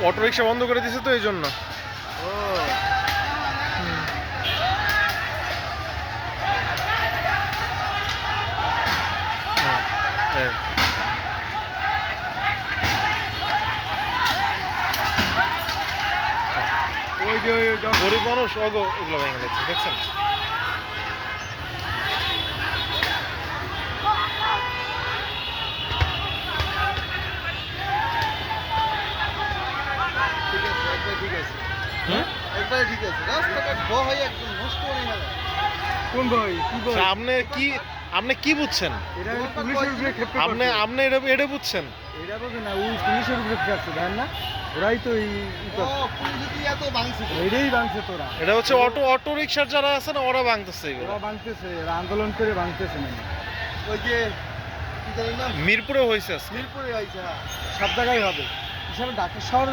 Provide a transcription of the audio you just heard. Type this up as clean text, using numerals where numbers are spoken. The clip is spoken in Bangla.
অটো রিক্সা বন্ধ করে দিছে তো এই জন্য। ও ওই যে গরিব মানুষ এগুলো ভেঙে যাচ্ছে, দেখছেন? ঠিক আছে, একবার ঠিক আছে, হুম? একবারে ঠিক আছে। রাস্তাঘাট ভাই একদম নষ্ট করে গেল। কোন ভাই কি ভাই? আপনি কি বুঝছেন? এটা পুলিশের উপরে ক্ষেপে আপনি এটা বুঝছেন? এটা বলছে না, ওই পুলিশের উপরে ক্ষেপছে জানেন না, ওরাই তো এই পুলিশ কি এত ভাঙছে, এটাই ভাঙছে তোরা। এটা হচ্ছে অটো রিক্সার যারা আছে না, ওরা ভাঙতেছে এগুলো। ওরা ভাঙতেছে, ওরা আন্দোলন করে ভাঙতেছে না। ওই যে কি জানি না, মিরপুরে হয়েছে আজকে। মিরপুরে হয়েছে, হ্যাঁ, সব জায়গায় হবে। হিসাবে ঢাকা শহর